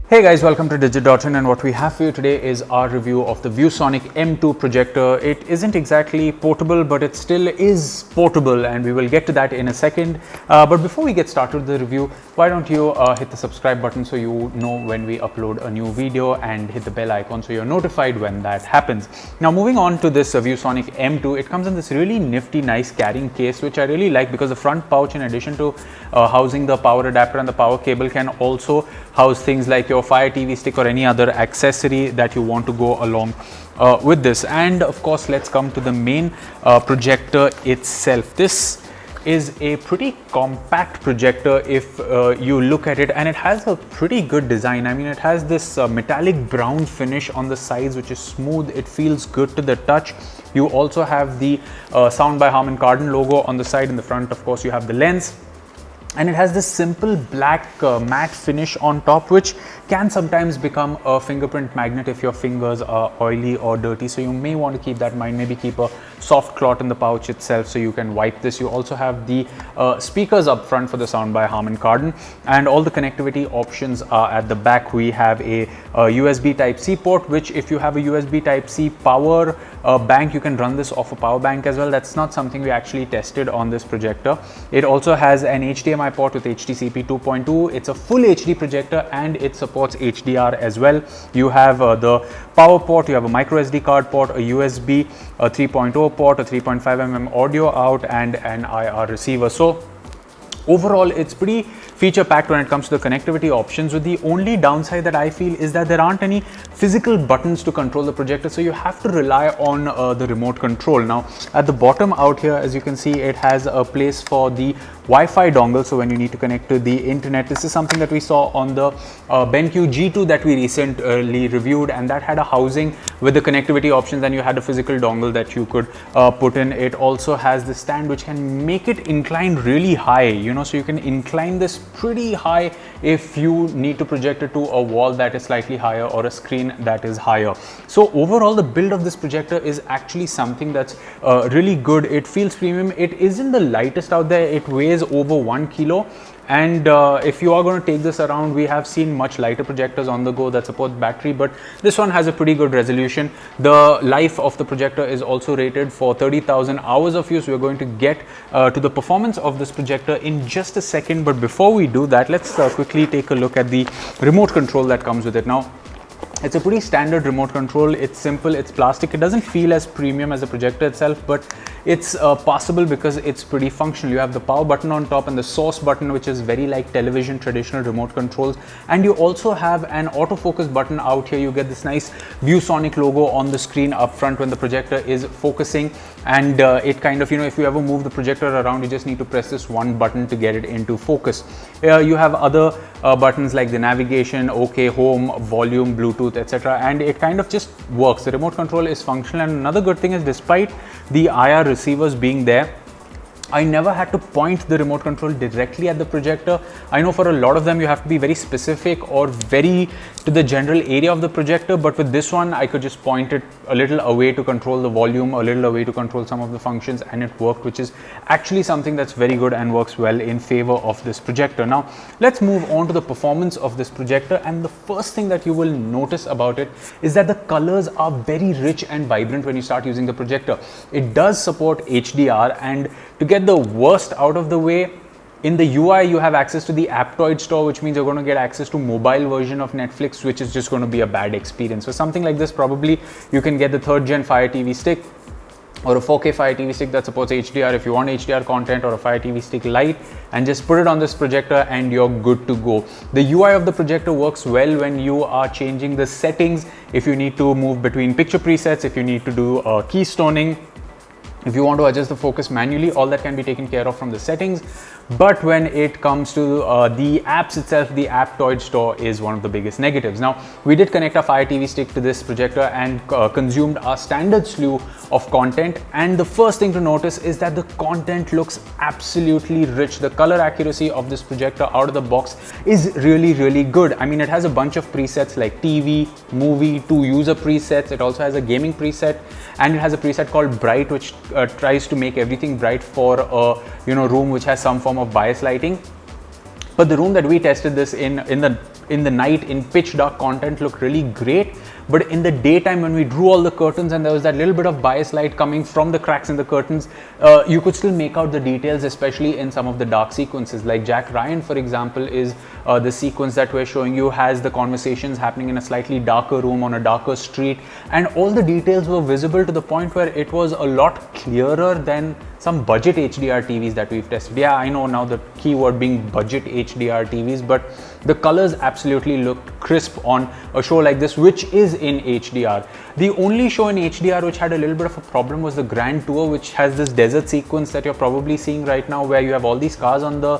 Hey guys, welcome to Digit.in, and what we have for you today is our review of the Viewsonic M2 projector. It isn't exactly portable, but it still is portable, and we will get to that in a second. But before we get started with the review, why don't you hit the subscribe button so you know when we upload a new video, and hit the bell icon so you're notified when that happens. Now moving on to this Viewsonic M2, it comes in this really nifty, nice carrying case, which I really like because the front pouch, in addition to housing the power adapter and the power cable, can also house things like your Fire TV stick or any other accessory that you want to go along with this. And of course, let's come to the main projector itself. This is a pretty compact projector if you look at it, and it has a pretty good design. I mean, it has this metallic brown finish on the sides, which is smooth. It feels good to the touch. You also have the Sound by Harman Kardon logo on the side. In the front, of course, you have the lens. And it has this simple black matte finish on top, which can sometimes become a fingerprint magnet if your fingers are oily or dirty. So you may want to keep that in mind. Maybe keep a soft cloth in the pouch itself so you can wipe this. You also have the speakers up front for the Sound by Harman Kardon, and all the connectivity options are at the back. We have a USB Type-C port, which if you have a USB Type-C power bank, you can run this off a power bank as well. That's not something we actually tested on this projector. It also has an HDMI port with HDCP 2.2. It's a full HD projector, and it supports HDR as well. You have the power port, you have a microSD card port, a USB 3.0 port, a 3.5mm audio out, and an IR receiver. So overall, it's pretty feature packed when it comes to the connectivity options, with the only downside that I feel is that there aren't any physical buttons to control the projector, so you have to rely on the remote control. Now at the bottom out here, as you can see, it has a place for the Wi-Fi dongle, so when you need to connect to the internet. This is something that we saw on the BenQ G2 that we recently reviewed, and that had a housing with the connectivity options, and you had a physical dongle that you could put in. It also has the stand which can make it incline really high, so you can incline this pretty high if you need to project it to a wall that is slightly higher or a screen that is higher. So overall, the build of this projector is actually something that's really good. It feels premium. It isn't the lightest out there. It weighs over 1 kilo. And if you are going to take this around, we have seen much lighter projectors on the go that support battery, but this one has a pretty good resolution. The life of the projector is also rated for 30,000 hours of use. We're going to get to the performance of this projector in just a second, but before we do that, let's quickly take a look at the remote control that comes with it. Now, it's a pretty standard remote control. It's simple, it's plastic. It doesn't feel as premium as the projector itself, but it's passable because it's pretty functional. You have the power button on top and the source button, which is very like television traditional remote controls. And you also have an autofocus button out here. You get this nice Viewsonic logo on the screen up front when the projector is focusing. And it kind of, if you ever move the projector around, you just need to press this one button to get it into focus. You have other buttons like the navigation, OK, home, volume, Bluetooth, etc. And it kind of just works. The remote control is functional. And another good thing is, despite the IR receivers being there, I never had to point the remote control directly at the projector. I know for a lot of them you have to be very specific or very to the general area of the projector, but with this one I could just point it a little away to control the volume, a little away to control some of the functions, and it worked, which is actually something that's very good and works well in favor of this projector. Now let's move on to the performance of this projector, and the first thing that you will notice about it is that the colors are very rich and vibrant when you start using the projector. It does support HDR, and to get the worst out of the way, in the UI you have access to the Aptoid store, which means you're going to get access to mobile version of Netflix, which is just going to be a bad experience. So something like this, probably you can get the 3rd gen Fire TV stick or a 4K Fire TV stick that supports HDR if you want HDR content, or a Fire TV stick Lite, and just put it on this projector and you're good to go. The UI of the projector works well when you are changing the settings, if you need to move between picture presets, if you need to do keystoning, if you want to adjust the focus manually, all that can be taken care of from the settings. But when it comes to the apps itself, the Aptoid store is one of the biggest negatives. Now, we did connect our Fire TV stick to this projector and consumed our standard slew of content. And the first thing to notice is that the content looks absolutely rich. The color accuracy of this projector out of the box is really, really good. I mean, it has a bunch of presets like TV, movie, 2 user presets. It also has a gaming preset, and it has a preset called Bright, which tries to make everything bright for a room which has some form of bias lighting. But the room that we tested this in the in the night in pitch dark content looked really great. But in the daytime, when we drew all the curtains and there was that little bit of bias light coming from the cracks in the curtains, you could still make out the details, especially in some of the dark sequences. Like Jack Ryan, for example, is the sequence that we're showing you has the conversations happening in a slightly darker room on a darker street, and all the details were visible to the point where it was a lot clearer than some budget HDR TVs that we've tested. Yeah, I know now the keyword being budget HDR TVs, but the colors absolutely looked crisp on a show like this, which is in HDR. The only show in HDR which had a little bit of a problem was the Grand Tour, which has this desert sequence that you're probably seeing right now, where you have all these cars on the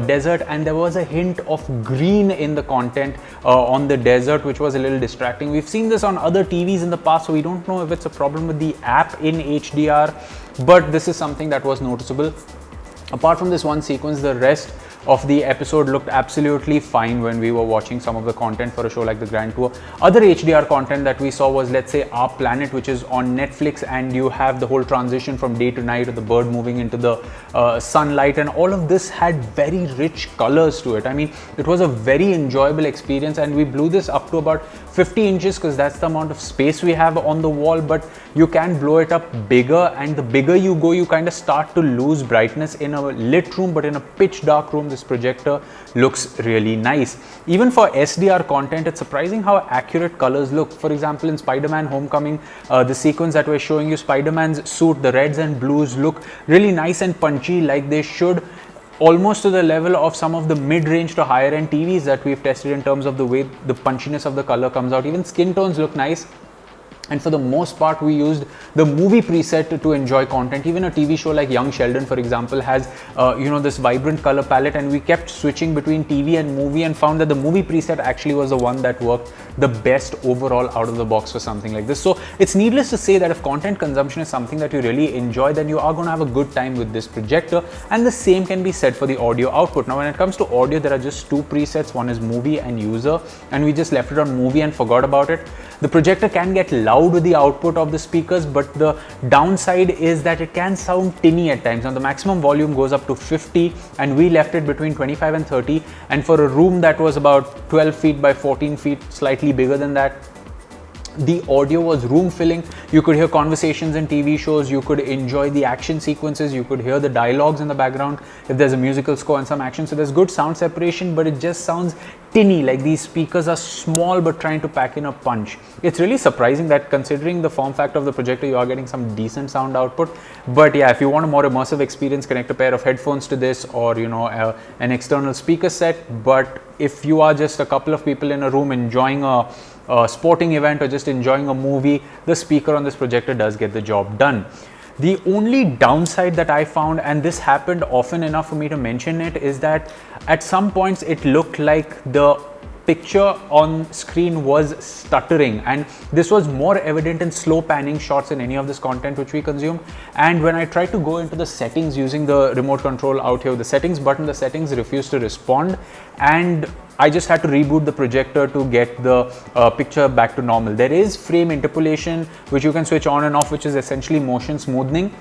desert, and there was a hint of green in the content on the desert, which was a little distracting. We've seen this on other TVs in the past, so we don't know if it's a problem with the app in HDR, but this is something that was noticeable. Apart from this one sequence, the rest of the episode looked absolutely fine when we were watching some of the content for a show like the Grand Tour. Other HDR content that we saw was, let's say, Our Planet, which is on Netflix, and you have the whole transition from day to night of the bird moving into the sunlight, and all of this had very rich colors to it. I mean, it was a very enjoyable experience, and we blew this up to about 50 inches because that's the amount of space we have on the wall, but you can blow it up bigger, and the bigger you go, you kind of start to lose brightness in a lit room, but in a pitch dark room, this projector looks really nice. Even for SDR content, it's surprising how accurate colors look. For example, in Spider-Man Homecoming, the sequence that we're showing you, Spider-Man's suit, the reds and blues look really nice and punchy, like they should, almost to the level of some of the mid-range to higher end TVs that we've tested in terms of the way the punchiness of the color comes out. Even skin tones look nice. And for the most part, we used the movie preset to enjoy content. Even a TV show like Young Sheldon, for example, has this vibrant color palette, and we kept switching between TV and movie and found that the movie preset actually was the one that worked the best overall out of the box for something like this. So it's needless to say that if content consumption is something that you really enjoy, then you are going to have a good time with this projector, and the same can be said for the audio output. Now, when it comes to audio, there are just two presets. One is movie and user, and we just left it on movie and forgot about it. The projector can get loud with the output of the speakers, but the downside is that it can sound tinny at times. Now, the maximum volume goes up to 50, and we left it between 25 and 30, and for a room that was about 12 feet by 14 feet, slightly bigger than that, the audio was room filling. You could hear conversations in TV shows, you could enjoy the action sequences, you could hear the dialogues in the background if there's a musical score and some action. So there's good sound separation, but it just sounds tinny, like these speakers are small but trying to pack in a punch. It's really surprising that, considering the form factor of the projector, you are getting some decent sound output. But yeah, if you want a more immersive experience, connect a pair of headphones to this, or an external speaker set. But if you are just a couple of people in a room enjoying a sporting event or just enjoying a movie, the speaker on this projector does get the job done. The only downside that I found, and this happened often enough for me to mention it, is that at some points it looked like the picture on screen was stuttering, and this was more evident in slow panning shots in any of this content which we consumed. And when I tried to go into the settings using the remote control out here, the settings button, the settings refused to respond, and I just had to reboot the projector to get the picture back to normal. There is frame interpolation which you can switch on and off, which is essentially motion smoothing.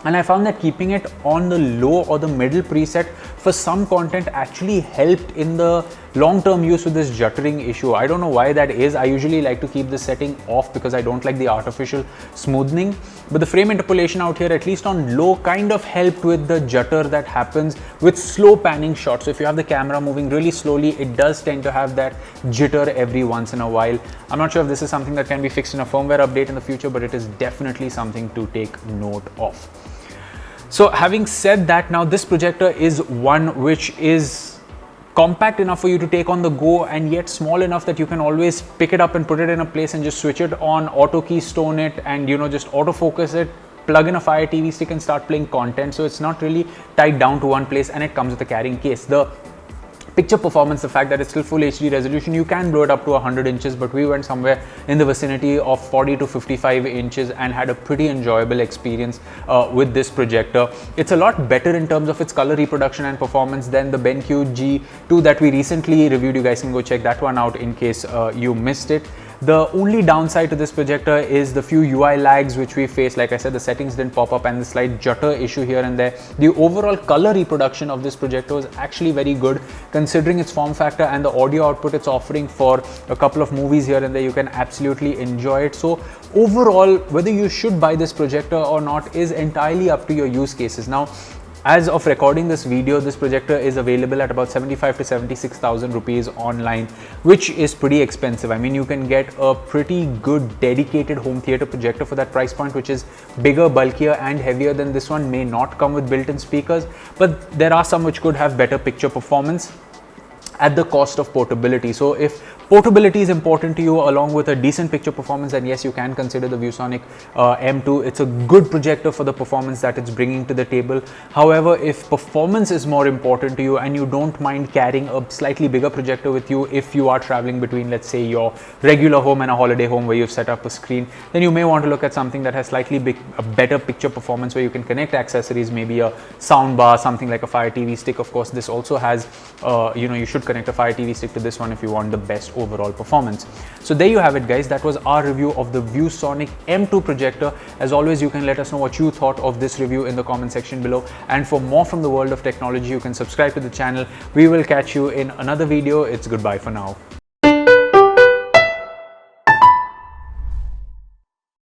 And I found that keeping it on the low or the middle preset for some content actually helped in the long-term use with this juttering issue. I don't know why that is. I usually like to keep the setting off because I don't like the artificial smoothing. But the frame interpolation out here, at least on low, kind of helped with the jutter that happens with slow panning shots. So if you have the camera moving really slowly, it does tend to have that jitter every once in a while. I'm not sure if this is something that can be fixed in a firmware update in the future, but it is definitely something to take note of. So having said that, now this projector is one which is compact enough for you to take on the go, and yet small enough that you can always pick it up and put it in a place and just switch it on, auto keystone it, and just autofocus it, plug in a Fire TV stick and start playing content. So it's not really tied down to one place, and it comes with a carrying case. The picture performance, the fact that it's still full HD resolution, you can blow it up to 100 inches, but we went somewhere in the vicinity of 40 to 55 inches and had a pretty enjoyable experience with this projector. It's a lot better in terms of its color reproduction and performance than the BenQ G2 that we recently reviewed. You guys can go check that one out in case you missed it. The only downside to this projector is the few UI lags which we face. Like I said, the settings didn't pop up and the slight jutter issue here and there. The overall color reproduction of this projector is actually very good considering its form factor and the audio output it's offering. For a couple of movies here and there, you can absolutely enjoy it. So overall, whether you should buy this projector or not is entirely up to your use cases. Now, as of recording this video, this projector is available at about 75 to 76,000 rupees online, which is pretty expensive. I mean, you can get a pretty good dedicated home theater projector for that price point, which is bigger, bulkier and heavier than this one. May not come with built-in speakers, but there are some which could have better picture performance at the cost of portability. So if portability is important to you along with a decent picture performance, then yes, you can consider the Viewsonic M2. It's a good projector for the performance that it's bringing to the table. However, if performance is more important to you and you don't mind carrying a slightly bigger projector with you if you are traveling between, let's say, your regular home and a holiday home where you've set up a screen, then you may want to look at something that has slightly a better picture performance, where you can connect accessories, maybe a sound bar, something like a Fire TV stick. Of course, this also has, you should connect a Fire TV stick to this one if you want the best overall performance. So there you have it, guys. That was our review of the Viewsonic M2 projector. As always, you can let us know what you thought of this review in the comment section below, and for more from the world of technology, you can subscribe to the channel. We will catch you in another video. It's goodbye for now.